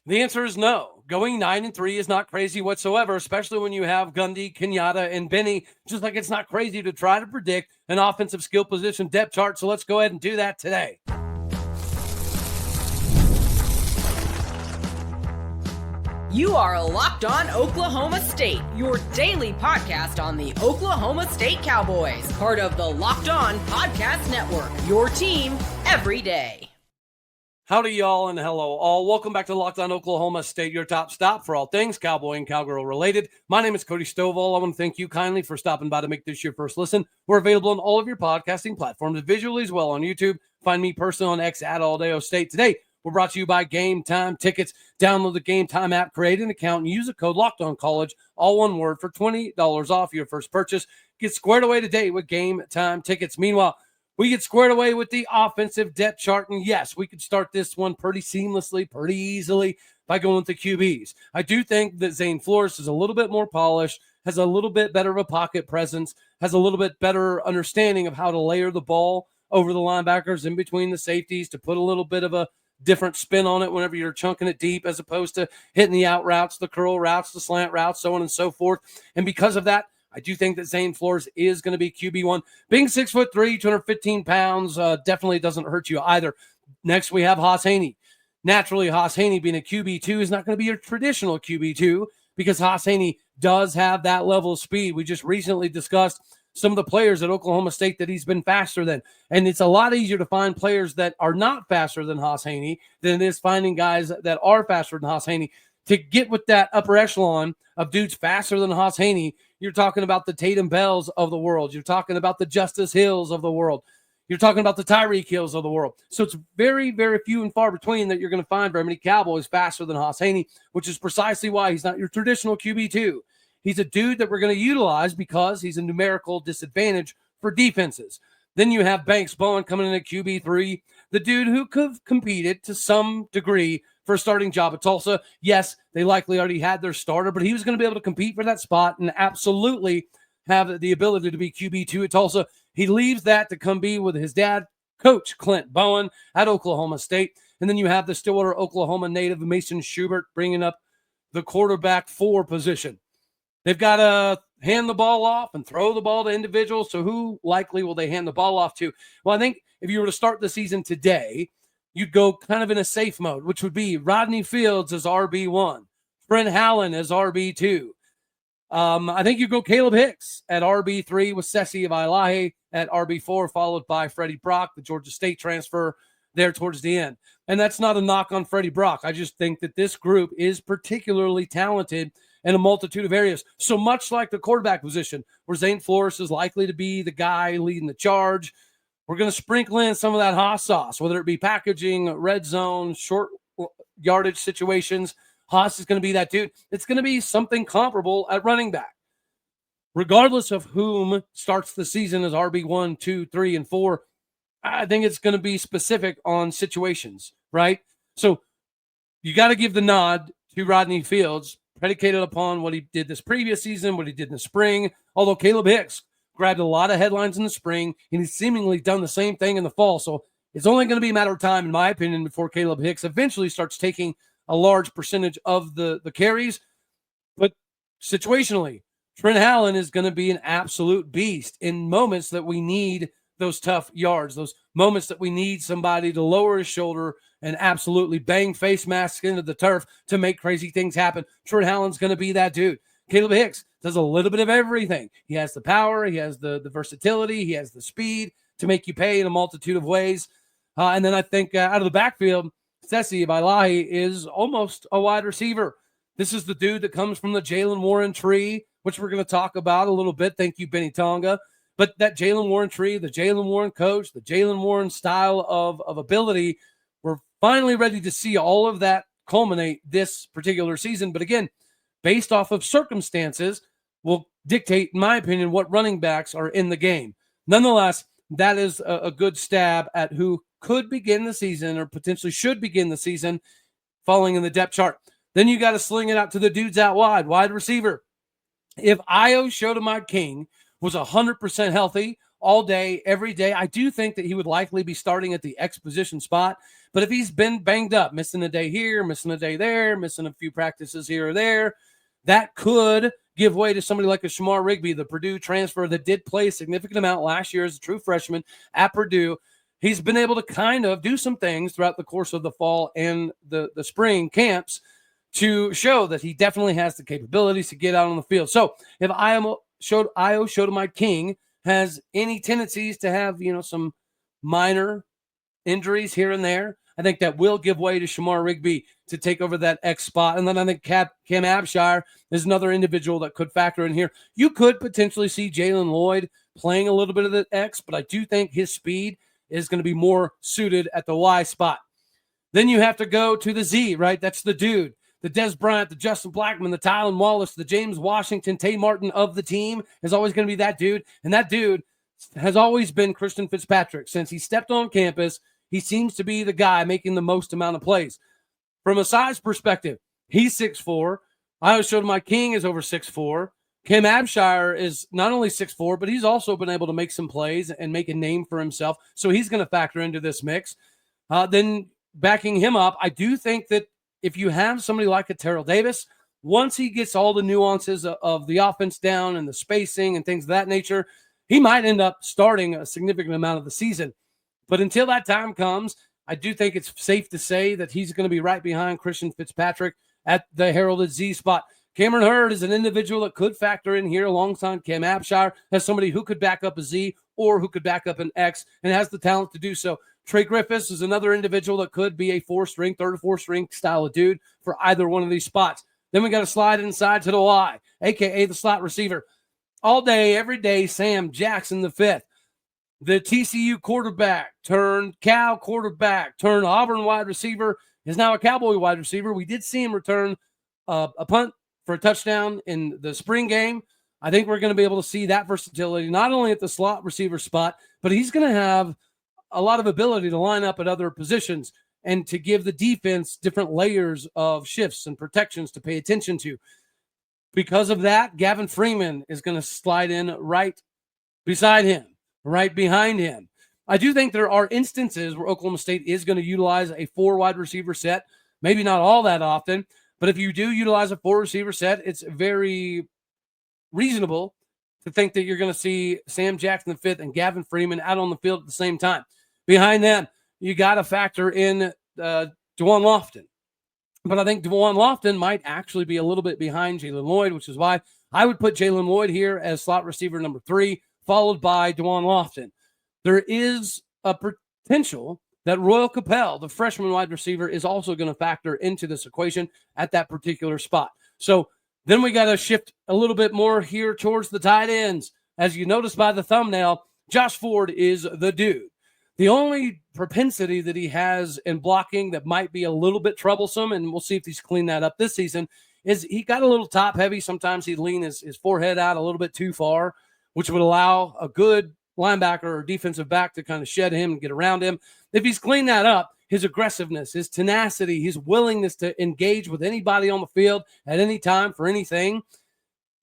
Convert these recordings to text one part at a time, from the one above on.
The answer is no. Going 9-3 is not crazy whatsoever, especially when you have Gundy, Kenyatta, and Beni. Just like it's not crazy to try to predict an offensive skill position depth chart. So let's go ahead and do that today. You are Locked On Oklahoma State, your daily podcast on the Oklahoma State Cowboys, part of the Locked On Podcast Network, your team every day. Howdy, y'all, and hello, all. Welcome back to Locked On Oklahoma State, your top stop for all things Cowboy and Cowgirl related. My name is Cody Stovall. I want to thank you kindly for stopping by to make this your first listen. We're available on all of your podcasting platforms, visually as well on YouTube. Find me personally on X at Aldeo State. Today, we're brought to you by Game Time Tickets. Download the Game Time app, create an account, and use the code LOCKEDONCollege, all one word, for $20 off your first purchase. Get squared away today with Game Time Tickets. Meanwhile, we get squared away with the offensive depth chart, and yes, we could start this one pretty seamlessly, pretty easily by going with the QBs. I do think that Zane Flores is a little bit more polished, has a little bit better of a pocket presence, has a little bit better understanding of how to layer the ball over the linebackers in between the safeties to put a little bit of a different spin on it whenever you're chunking it deep as opposed to hitting the out routes, the curl routes, the slant routes, so on and so forth. And because of that, I do think that Zane Flores is going to be QB1. Being 6'3", 215 pounds, definitely doesn't hurt you either. Next, we have Haas Haney. Naturally, Haas Haney being a QB2 is not going to be your traditional QB2 because Haas Haney does have that level of speed. We just recently discussed some of the players at Oklahoma State that he's been faster than. And it's a lot easier to find players that are not faster than Haas Haney than it is finding guys that are faster than Haas Haney. To get with that upper echelon of dudes faster than Haas Haney, you're talking about the Tatum Bells of the world. You're talking about the Justice Hills of the world. You're talking about the Tyreek Hills of the world. So it's very, very few and far between that you're going to find very many Cowboys faster than Haas Haney, which is precisely why he's not your traditional QB2. He's a dude that we're going to utilize because he's a numerical disadvantage for defenses. Then you have Banks Bowen coming in at QB3, the dude who could have competed to some degree for a starting job at Tulsa. Yes, they likely already had their starter, but he was going to be able to compete for that spot and absolutely have the ability to be QB2 at Tulsa. He leaves that to come be with his dad, Coach Clint Bowen at Oklahoma State. And then you have the Stillwater, Oklahoma native Mason Schubert bringing up the quarterback 4 position. They've got to hand the ball off and throw the ball to individuals. So who likely will they hand the ball off to? Well, I think if you were to start the season today, you'd go kind of in a safe mode, which would be Rodney Fields as RB1, Trent Hallen as RB2. I think you go Caleb Hicks at RB3 with Sessi of Ilahi at RB4, followed by Freddie Brock, the Georgia State transfer, there towards the end. And that's not a knock on Freddie Brock. I just think that this group is particularly talented in a multitude of areas. So much like the quarterback position, where Zane Flores is likely to be the guy leading the charge, we're going to sprinkle in some of that Haas sauce, whether it be packaging, red zone, short yardage situations. Haas is going to be that dude. It's going to be something comparable at running back. Regardless of whom starts the season as RB1, 2, 3, and 4, I think it's going to be specific on situations, right? So you got to give the nod to Rodney Fields, predicated upon what he did this previous season, what he did in the spring, although Caleb Hicks grabbed a lot of headlines in the spring, and he's seemingly done the same thing in the fall. So it's only going to be a matter of time, in my opinion, before Caleb Hicks eventually starts taking a large percentage of the carries. But situationally, Trent Hallen is going to be an absolute beast in moments that we need those tough yards, those moments that we need somebody to lower his shoulder and absolutely bang face masks into the turf to make crazy things happen. Trent Hallen's going to be that dude. Caleb Hicks does a little bit of everything. He has the power, he has the versatility, he has the speed to make you pay in a multitude of ways. And then I think out of the backfield, Sessi of Ilahi is almost a wide receiver. This is the dude that comes from the Jalen Warren tree, which we're going to talk about a little bit. Thank you, Beni Tonga. But that Jalen Warren tree, the Jalen Warren coach, the Jalen Warren style of ability, we're finally ready to see all of that culminate this particular season. But again, based off of circumstances, will dictate, in my opinion, what running backs are in the game. Nonetheless, that is a good stab at who could begin the season or potentially should begin the season falling in the depth chart. Then you got to sling it out to the dudes out wide receiver. If Io Shotomod King was 100% healthy, all day, every day. I do think that he would likely be starting at the X position spot, but if he's been banged up, missing a day here, missing a day there, missing a few practices here or there, that could give way to somebody like a Shamar Rigby, the Purdue transfer that did play a significant amount last year as a true freshman at Purdue. He's been able to kind of do some things throughout the course of the fall and the spring camps to show that he definitely has the capabilities to get out on the field. So if Io Shotomai King has any tendencies to have, some minor injuries here and there, I think that will give way to Shamar Rigby to take over that X spot. And then I think Cam Abshire is another individual that could factor in here. You could potentially see Jalen Lloyd playing a little bit of the X, but I do think his speed is going to be more suited at the Y spot. Then you have to go to the Z, right? That's the dude. The Des Bryant, the Justin Blackman, the Tylen Wallace, the James Washington, Tay Martin of the team is always going to be that dude. And that dude has always been Christian Fitzpatrick. Since he stepped on campus, he seems to be the guy making the most amount of plays. From a size perspective, he's 6'4". Io Shotomai King is over 6'4". Cam Abshire is not only 6'4", but he's also been able to make some plays and make a name for himself. So he's going to factor into this mix. Then backing him up, I do think that if you have somebody like a Terrell Davis, once he gets all the nuances of the offense down and the spacing and things of that nature, he might end up starting a significant amount of the season. But until that time comes, I do think it's safe to say that he's going to be right behind Christian Fitzpatrick at the heralded Z spot. Cameron Hurd is an individual that could factor in here alongside Cam Abshire as somebody who could back up a Z or who could back up an X and has the talent to do so. Trey Griffiths is another individual that could be a four-string, third or fourth-string style of dude for either one of these spots. Then we got to slide inside to the Y, a.k.a. the slot receiver. All day, every day, Sam Jackson V, the TCU quarterback turned Cal quarterback turned Auburn wide receiver, is now a Cowboy wide receiver. We did see him return a punt for a touchdown in the spring game. I think we're going to be able to see that versatility, not only at the slot receiver spot, but he's going to have a lot of ability to line up at other positions and to give the defense different layers of shifts and protections to pay attention to. Because of that, Gavin Freeman is going to slide in right beside him, right behind him. I do think there are instances where Oklahoma State is going to utilize a 4 wide receiver set, maybe not all that often, but if you do utilize a 4 receiver set, it's very reasonable to think that you're going to see Sam Jackson V and Gavin Freeman out on the field at the same time. Behind them, you got to factor in DeJuan Lofton. But I think DeJuan Lofton might actually be a little bit behind Jalen Lloyd, which is why I would put Jalen Lloyd here as slot receiver number 3, followed by DeJuan Lofton. There is a potential that Royal Capel, the freshman wide receiver, is also going to factor into this equation at that particular spot. So then we got to shift a little bit more here towards the tight ends. As you notice by the thumbnail, Josh Ford is the dude. The only propensity that he has in blocking that might be a little bit troublesome, and we'll see if he's cleaned that up this season, is he got a little top heavy. Sometimes he'd lean his forehead out a little bit too far, which would allow a good linebacker or defensive back to kind of shed him and get around him. If he's cleaned that up, his aggressiveness, his tenacity, his willingness to engage with anybody on the field at any time for anything,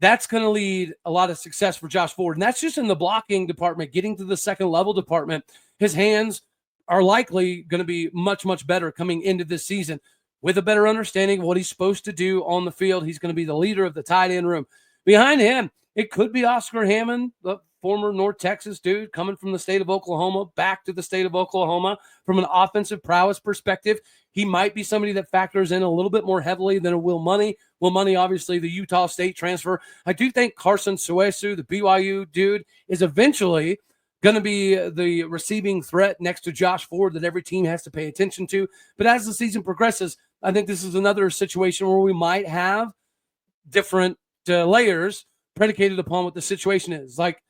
that's going to lead a lot of success for Josh Ford. And that's just in the blocking department, getting to the second level department. His hands are likely going to be much, much better coming into this season with a better understanding of what he's supposed to do on the field. He's going to be the leader of the tight end room. Behind him, it could be Oscar Hammond, the former North Texas dude coming from the state of Oklahoma back to the state of Oklahoma. From an offensive prowess perspective, he might be somebody that factors in a little bit more heavily than a Will Money. Will Money, obviously, the Utah State transfer. I do think Carson Suesu, the BYU dude, is eventually going to be the receiving threat next to Josh Ford that every team has to pay attention to. But as the season progresses, I think this is another situation where we might have different layers predicated upon what the situation is. Like,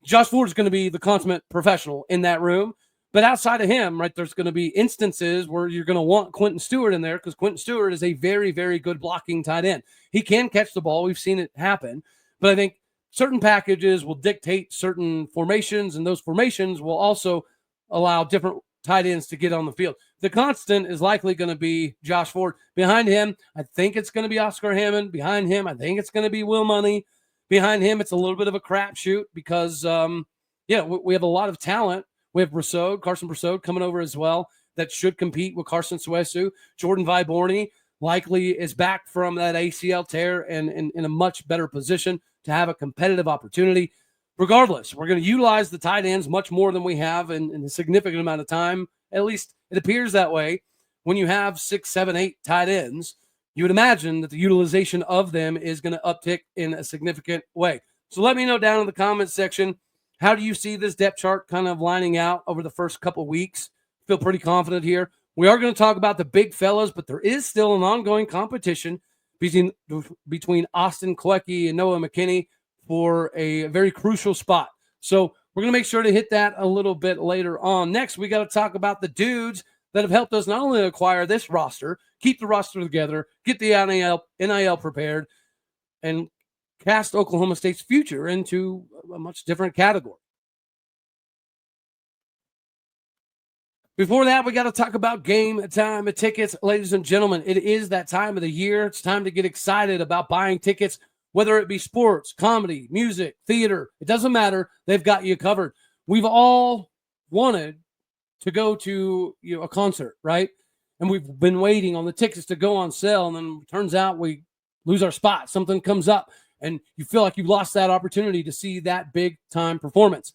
Josh Ford is going to be the consummate professional in that room. But outside of him, right, there's going to be instances where you're going to want Quentin Stewart in there because Quentin Stewart is a very, very good blocking tight end. He can catch the ball. We've seen it happen. But I think certain packages will dictate certain formations, and those formations will also allow different tight ends to get on the field. The constant is likely going to be Josh Ford. Behind him, I think it's going to be Oscar Hammond. Behind him, I think it's going to be Will Money. Behind him, it's a little bit of a crapshoot because, yeah, we have a lot of talent. We have Carson Brassode coming over as well that should compete with Carson Suesu. Jordan Viborni likely is back from that ACL tear and in a much better position to have a competitive opportunity. Regardless, we're going to utilize the tight ends much more than we have in a significant amount of time. At least it appears that way. When you have 6, 7, 8 tight ends, you would imagine that the utilization of them is going to uptick in a significant way. So let me know down in the comments section, how do you see this depth chart kind of lining out over the first couple weeks? Feel pretty confident here. We are going to talk about the big fellas, but there is still an ongoing competition between Austin Kwecky and Noah McKinney for a very crucial spot. So we're going to make sure to hit that a little bit later on. Next, we got to talk about the dudes that have helped us not only acquire this roster, keep the roster together, get the NIL prepared, and cast Oklahoma State's future into a much different category. Before that, we got to talk about game time tickets. Ladies and gentlemen, it is that time of the year. It's time to get excited about buying tickets, whether it be sports, comedy, music, theater. It doesn't matter. They've got you covered. We've all wanted to go to a concert, right? And we've been waiting on the tickets to go on sale, and then it turns out we lose our spot. Something comes up, and you feel like you've lost that opportunity to see that big-time performance.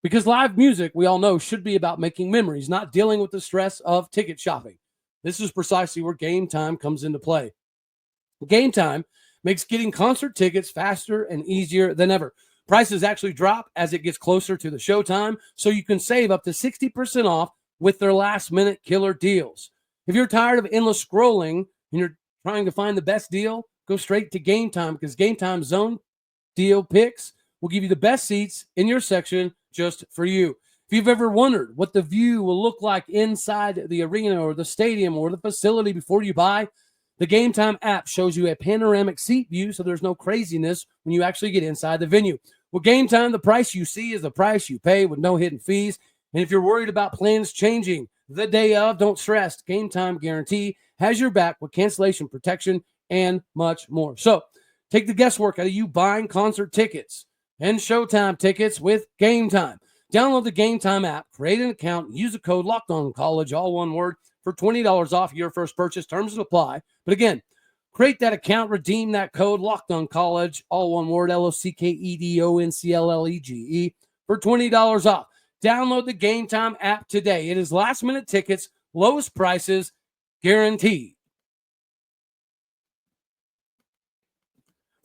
Because live music, we all know, should be about making memories, not dealing with the stress of ticket shopping. This is precisely where Game Time comes into play. Game Time makes getting concert tickets faster and easier than ever. Prices actually drop as it gets closer to the showtime, so you can save up to 60% off with their last-minute killer deals. If you're tired of endless scrolling and you're trying to find the best deal, go straight to Game Time, because Game Time's zone deal picks will give you the best seats in your section just for you. If you've ever wondered what the view will look like inside the arena or the stadium or the facility before you buy, the Game Time app shows you a panoramic seat view, so there's no craziness when you actually get inside the venue. With Game Time, the price you see is the price you pay with no hidden fees. And if you're worried about plans changing the day of, don't stress. Game Time Guarantee has your back with cancellation protection and much more. So take the guesswork out of you buying concert tickets and Showtime tickets with Game Time. Download the Game Time app, create an account, and use the code LOCKEDONCollege, all one word, for $20 off your first purchase. Terms apply. But again, create that account, redeem that code LOCKEDONCollege, all one word, LOCKEDONCLLEGE, for $20 off. Download the Game Time app today. It is last-minute tickets, lowest prices, guaranteed.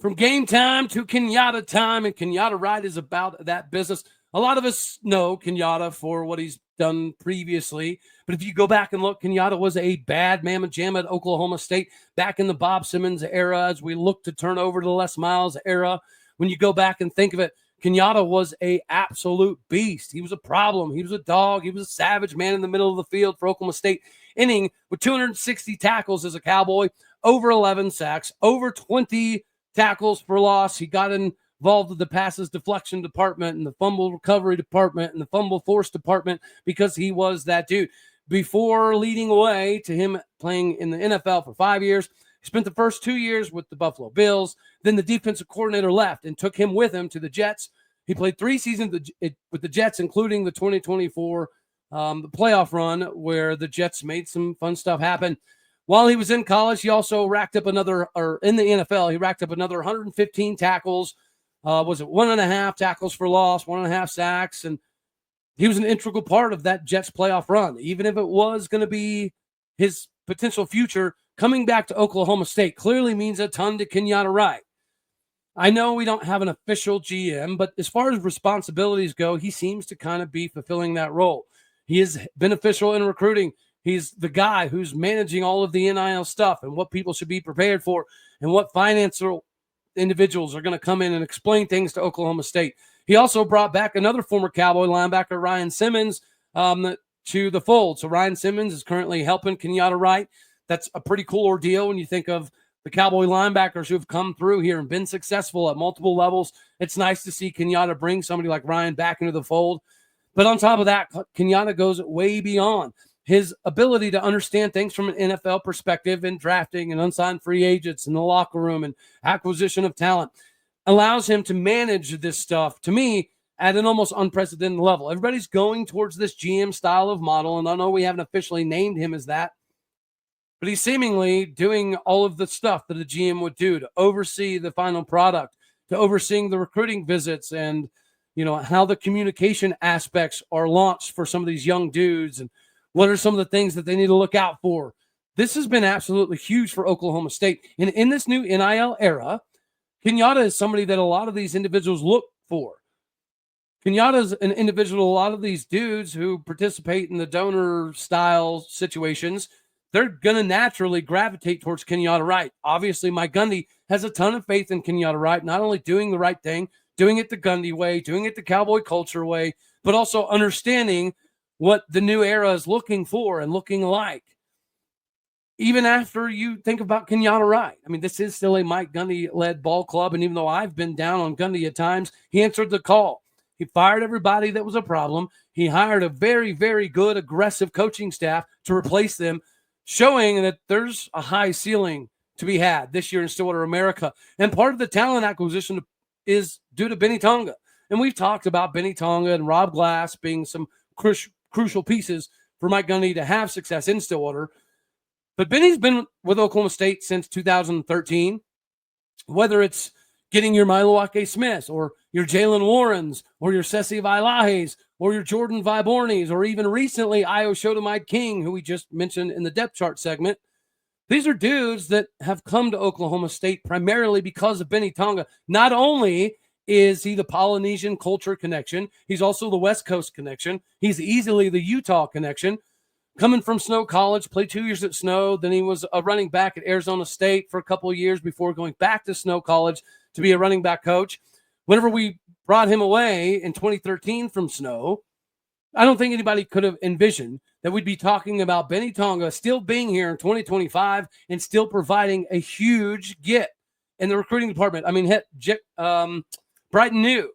From Game Time to Kenyatta time, and Kenyatta Wright is about that business. A lot of us know Kenyatta for what he's done previously, but if you go back and look, Kenyatta was a bad mamma jamma at Oklahoma State back in the Bob Simmons era as we look to turn over to the Les Miles era. When you go back and think of it, Kenyatta was a absolute beast. He was a problem. He was a dog. He was a savage man in the middle of the field for Oklahoma State, inning with 260 tackles as a Cowboy, over 11 sacks, over 20 tackles for loss. He got involved with the passes deflection department and the fumble recovery department and the fumble force department because he was that dude. Before leading away to him playing in the NFL for 5 years, he spent the first 2 years with the Buffalo Bills. Then the defensive coordinator left and took him with him to the Jets. He played 3 seasons with the Jets, including the 2024 the playoff run where the Jets made some fun stuff happen. While he was in college, he also racked up in the NFL, he racked up another 115 tackles. Was it 1.5 tackles for loss, 1.5 sacks? And he was an integral part of that Jets playoff run. Even if it was going to be his potential future, coming back to Oklahoma State clearly means a ton to Kenyatta Wright. I know we don't have an official GM, but as far as responsibilities go, he seems to kind of be fulfilling that role. He is beneficial in recruiting. He's the guy who's managing all of the NIL stuff and what people should be prepared for and what financial individuals are going to come in and explain things to Oklahoma State. He also brought back another former Cowboy linebacker, Ryan Simmons, to the fold. So Ryan Simmons is currently helping Kenyatta Wright. That's a pretty cool ordeal when you think of the Cowboy linebackers who've come through here and been successful at multiple levels. It's nice to see Kenyatta bring somebody like Ryan back into the fold. But on top of that, Kenyatta goes way beyond. His ability to understand things from an NFL perspective and drafting and unsigned free agents in the locker room and acquisition of talent allows him to manage this stuff, to me, at an almost unprecedented level. Everybody's going towards this GM style of model, and I know we haven't officially named him as that, but he's seemingly doing all of the stuff that a GM would do to oversee the final product, to overseeing the recruiting visits, and how the communication aspects are launched for some of these young dudes, and what are some of the things that they need to look out for. This has been absolutely huge for Oklahoma State. And in this new NIL era, Kenyatta is somebody that a lot of these individuals look for. Kenyatta is an individual, a lot of these dudes who participate in the donor style situations, they're going to naturally gravitate towards Kenyatta Wright. Obviously, Mike Gundy has a ton of faith in Kenyatta Wright, not only doing the right thing, doing it the Gundy way, doing it the Cowboy culture way, but also understanding what the new era is looking for and looking like. Even after you think about Kenyatta Wright, I mean, this is still a Mike Gundy-led ball club, and even though I've been down on Gundy at times, he answered the call. He fired everybody that was a problem. He hired a very, very good, aggressive coaching staff to replace them, showing that there's a high ceiling to be had this year in Stillwater America. And part of the talent acquisition is due to Beni Tonga. And we've talked about Beni Tonga and Rob Glass being some crucial pieces for Mike Gundy to have success in Stillwater. But Benny's been with Oklahoma State since 2013, whether it's getting your Milwaukee Smiths or your Jalen Warrens or your Sessi Vailahes or your Jordan Vibornis, or even recently Io Shotomide King, who we just mentioned in the depth chart segment. These are dudes that have come to Oklahoma State primarily because of Beni Tonga. Not only is he the Polynesian culture connection, he's also the West Coast connection. He's easily the Utah connection. Coming from Snow College, played 2 years at Snow, then he was a running back at Arizona State for a couple of years before going back to Snow College to be a running back coach. Whenever we brought him away in 2013 from Snow, I don't think anybody could have envisioned that we'd be talking about Beni Tonga still being here in 2025 and still providing a huge get in the recruiting department. I mean, Brighton New,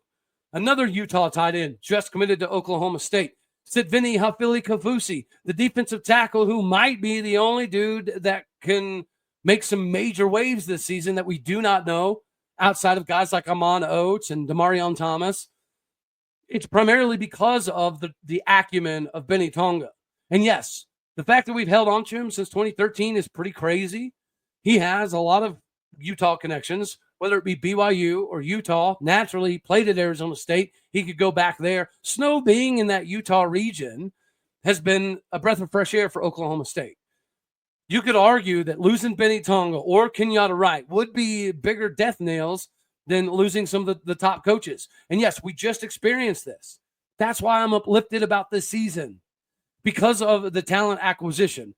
another Utah tight end, just committed to Oklahoma State. Sitvini Hafili Kafusi, the defensive tackle who might be the only dude that can make some major waves this season that we do not know outside of guys like Amon Oates and Demarion Thomas. It's primarily because of the acumen of Beni Tonga. And yes, the fact that we've held on to him since 2013 is pretty crazy. He has a lot of Utah connections, whether it be BYU or Utah. Naturally, he played at Arizona State. He could go back there. Snow being in that Utah region has been a breath of fresh air for Oklahoma State. You could argue that losing Beni Tonga or Kenyatta Wright would be bigger death nails than losing some of the top coaches. And yes, we just experienced this. That's why I'm uplifted about this season, because of the talent acquisition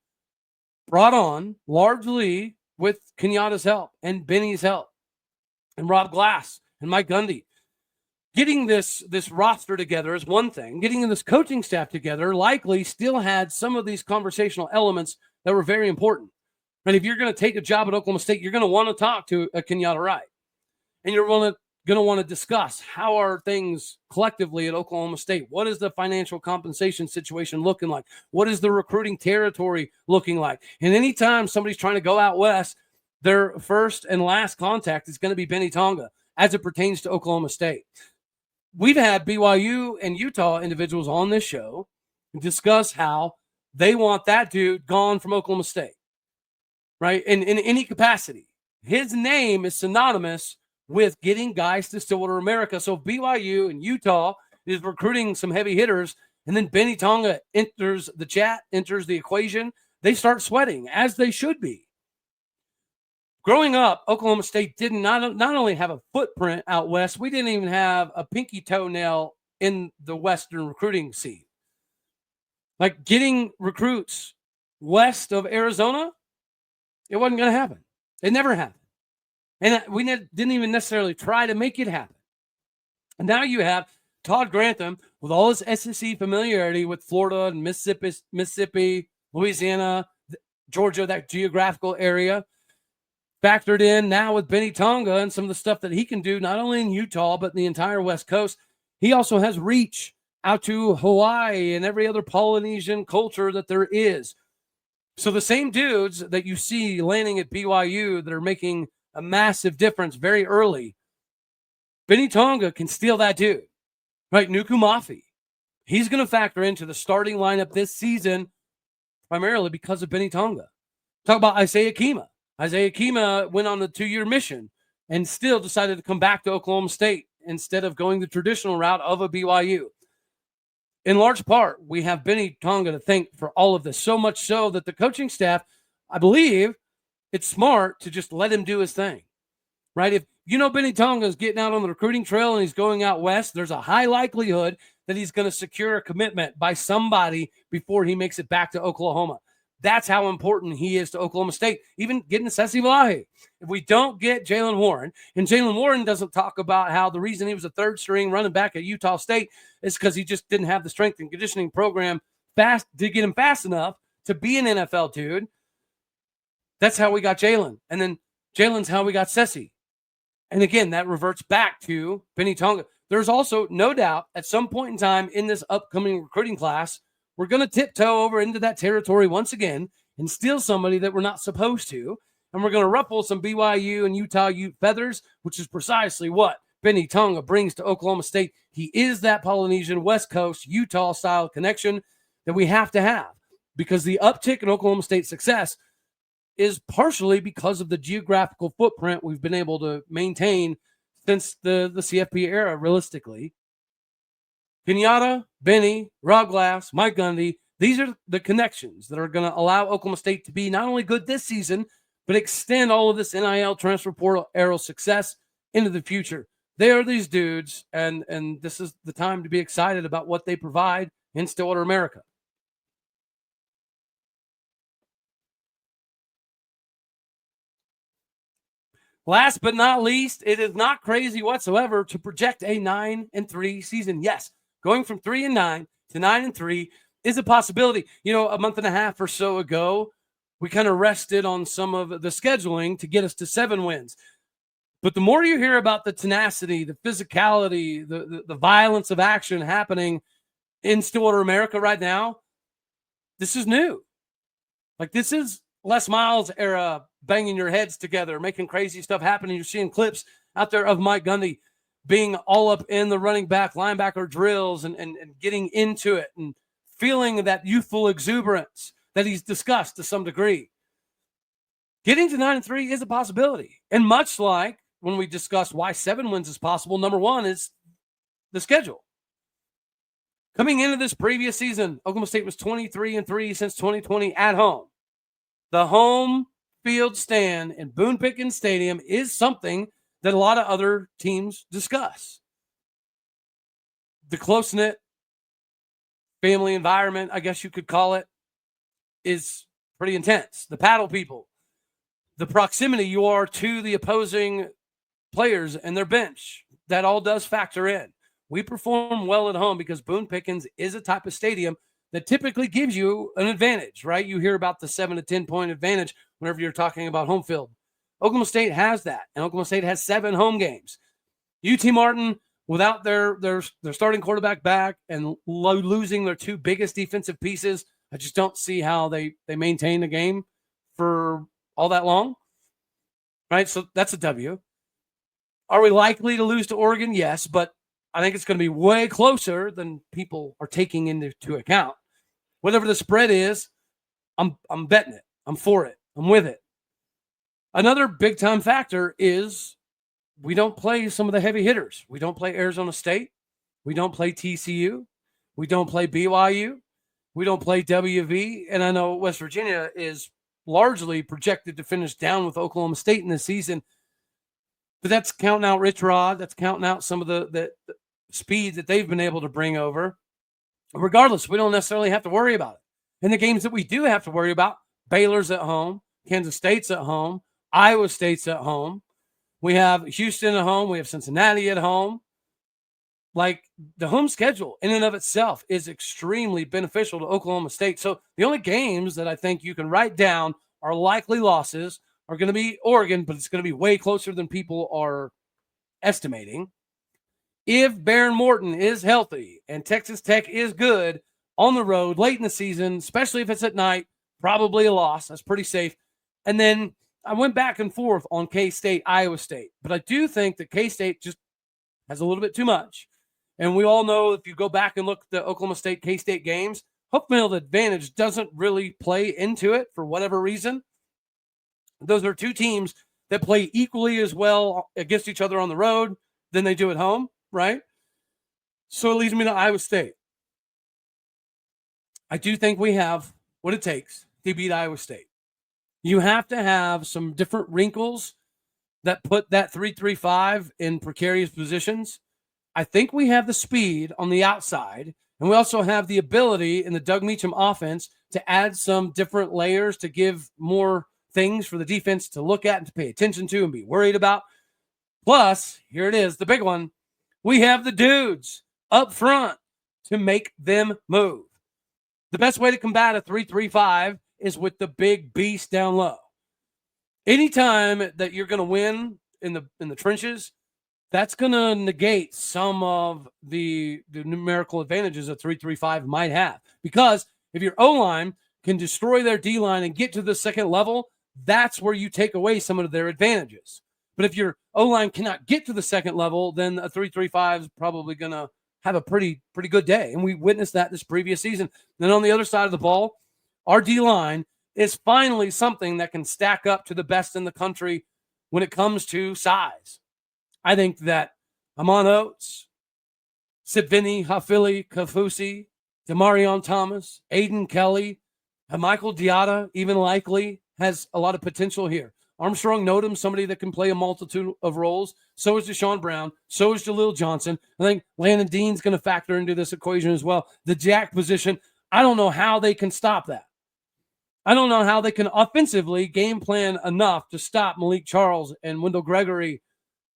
brought on largely with Kenyatta's help and Benny's help and Rob Glass and Mike Gundy. Getting this roster together is one thing. Getting this coaching staff together likely still had some of these conversational elements that were very important. And if you're going to take a job at Oklahoma State, you're going to want to talk to a Kenyatta Wright. And you're going to want to discuss how are things collectively at Oklahoma State? What is the financial compensation situation looking like? What is the recruiting territory looking like? And anytime somebody's trying to go out west, their first and last contact is going to be Beni Tonga as it pertains to Oklahoma State. We've had BYU and Utah individuals on this show discuss how they want that dude gone from Oklahoma State, right? In any capacity. His name is synonymous with getting guys to Stillwater America. So BYU and Utah is recruiting some heavy hitters, and then Beni Tonga enters the chat, enters the equation. They start sweating, as they should be. Growing up, Oklahoma State did not only have a footprint out west, we didn't even have a pinky toenail in the Western recruiting scene. Like getting recruits west of Arizona, it wasn't going to happen. It never happened. And we didn't even necessarily try to make it happen. And now you have Todd Grantham with all his SEC familiarity with Florida and Mississippi, Louisiana, Georgia, that geographical area, factored in now with Beni Tonga and some of the stuff that he can do, not only in Utah, but in the entire West Coast. He also has reach out to Hawaii and every other Polynesian culture that there is. So the same dudes that you see landing at BYU that are making a massive difference very early, Beni Tonga can steal that dude. right? Nuku Mafi. He's going to factor into the starting lineup this season primarily because of Beni Tonga. Talk about Isaiah Kima. Isaiah Kima went on the 2-year mission and still decided to come back to Oklahoma State instead of going the traditional route of a BYU. In large part, we have Beni Tonga to thank for all of this, so much so that the coaching staff, I believe, it's smart to just let him do his thing, right? If Beni Tonga is getting out on the recruiting trail and he's going out west, there's a high likelihood that he's going to secure a commitment by somebody before he makes it back to Oklahoma. That's how important he is to Oklahoma State, even getting Sessi Valahi. If we don't get Jalen Warren, and Jalen Warren doesn't talk about how the reason he was a third-string running back at Utah State is because he just didn't have the strength and conditioning program fast to get him fast enough to be an NFL dude. That's how we got Jalen. And then Jalen's how we got Sessi. And again, that reverts back to Beni Tonga. There's also no doubt at some point in time in this upcoming recruiting class, we're going to tiptoe over into that territory once again and steal somebody that we're not supposed to. And we're going to ruffle some BYU and Utah Ute feathers, which is precisely what Beni Tonga brings to Oklahoma State. He is that Polynesian West Coast Utah-style connection that we have to have, because the uptick in Oklahoma State success is partially because of the geographical footprint we've been able to maintain since the CFP era, realistically. Kenyatta, Benny, Rob Glass, Mike Gundy, these are the connections that are going to allow Oklahoma State to be not only good this season, but extend all of this NIL transfer portal era success into the future. They are these dudes, and this is the time to be excited about what they provide in Stillwater, America. Last but not least, it is not crazy whatsoever to project a 9-3 season. Yes, going from 3-9 to 9-3 is a possibility. A month and a half or so ago, we kind of rested on some of the scheduling to get us to 7 wins. But the more you hear about the tenacity, the physicality, the violence of action happening in Stillwater, America right now, this is new. Like, this is Les Miles era, banging your heads together, making crazy stuff happen. You're seeing clips out there of Mike Gundy being all up in the running back, linebacker drills and getting into it and feeling that youthful exuberance that he's discussed to some degree. Getting to 9-3 is a possibility. And much like when we discussed why 7 wins is possible, number one is the schedule. Coming into this previous season, Oklahoma State was 23-3 since 2020 at home. The home field stand in Boone Pickens Stadium is something that a lot of other teams discuss. The close-knit family environment, I guess you could call it, is pretty intense. The paddle people, the proximity you are to the opposing players and their bench, that all does factor in. We perform well at home because Boone Pickens is a type of stadium that typically gives you an advantage, right? You hear about the 7 to 10 point advantage whenever you're talking about home field. Oklahoma State has that, and Oklahoma State has 7 home games. UT Martin, without their starting quarterback back and losing their 2 biggest defensive pieces, I just don't see how they maintain the game for all that long, right? So that's a W. Are we likely to lose to Oregon? Yes, but I think it's going to be way closer than people are taking into account. Whatever the spread is, I'm betting it. I'm for it. I'm with it. Another big-time factor is we don't play some of the heavy hitters. We don't play Arizona State. We don't play TCU. We don't play BYU. We don't play WV. And I know West Virginia is largely projected to finish down with Oklahoma State in this season. But that's counting out Rich Rod. That's counting out some of the speed that they've been able to bring over. Regardless, we don't necessarily have to worry about it. And the games that we do have to worry about, Baylor's at home, Kansas State's at home, Iowa State's at home. We have Houston at home. We have Cincinnati at home. Like, the home schedule in and of itself is extremely beneficial to Oklahoma State. So the only games that I think you can write down are likely losses are going to be Oregon, but it's going to be way closer than people are estimating. If Baron Morton is healthy and Texas Tech is good on the road late in the season, especially if it's at night, probably a loss. That's pretty safe. And then I went back and forth on K-State, Iowa State. But I do think that K-State just has a little bit too much. And we all know if you go back and look at the Oklahoma State, K-State games, home field advantage doesn't really play into it for whatever reason. Those are two teams that play equally as well against each other on the road than they do at home, right? So it leads me to Iowa State. I do think we have what it takes to beat Iowa State. You have to have some different wrinkles that put that 3-3-5 in precarious positions. I think we have the speed on the outside, and we also have the ability in the Doug Meacham offense to add some different layers to give more things for the defense to look at and to pay attention to and be worried about. Plus, here it is, the big one. We have the dudes up front to make them move. The best way to combat a 3-3-5 is with the big beast down low. Anytime that you're going to win in the trenches, that's going to negate some of the numerical advantages a 3-3-5 might have. Because if your O-line can destroy their D-line and get to the second level, that's where you take away some of their advantages. But if your O-line cannot get to the second level, then a 3-3-5 is probably going to have a pretty good day. And we witnessed that this previous season. Then on the other side of the ball, our D-line is finally something that can stack up to the best in the country when it comes to size. I think that Amon Oates, Sidvini, Hafili, Kafusi, Demarion Thomas, Aiden Kelly, and Michael Diatta, even likely, has a lot of potential here. Armstrong Nodum, somebody that can play a multitude of roles. So is Deshaun Brown. So is Jaleel Johnson. I think Landon Dean's going to factor into this equation as well. The jack position, I don't know how they can stop that. I don't know how they can offensively game plan enough to stop Malik Charles and Wendell Gregory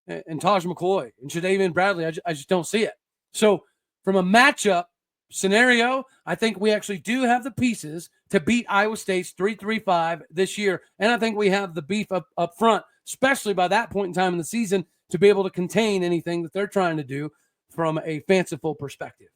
and Taj McCoy and Shadavian Bradley. I just don't see it. So from a matchup scenario, I think we actually do have the pieces to beat Iowa State's 3-3-5 this year. And I think we have the beef up front, especially by that point in time in the season, to be able to contain anything that they're trying to do from a fanciful perspective.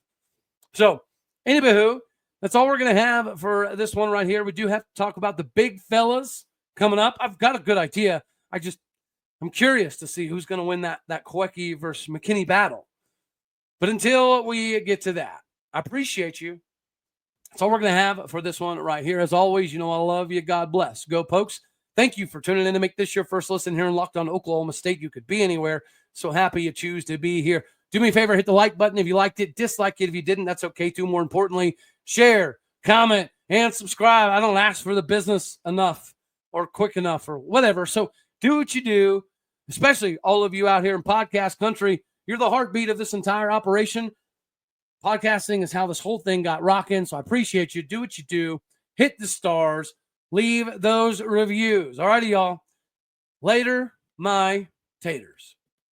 So, anywho, that's all we're going to have for this one right here. We do have to talk about the big fellas coming up. I've got a good idea. I'm curious to see who's going to win that Koecki versus McKinney battle. But until we get to that, I appreciate you. That's all we're going to have for this one right here. As always, you know I love you. God bless. Go Pokes. Thank you for tuning in to make this your first listen here in Locked On Oklahoma State. You could be anywhere. So happy you choose to be here. Do me a favor, hit the like button if you liked it. Dislike it if you didn't. That's okay too. More importantly, share, comment, and subscribe. I don't ask for the business enough or quick enough or whatever. So do what you do, especially all of you out here in podcast country. You're the heartbeat of this entire operation. Podcasting is how this whole thing got rocking. So I appreciate you. Do what you do. Hit the stars. Leave those reviews. All righty, y'all. Later, my taters.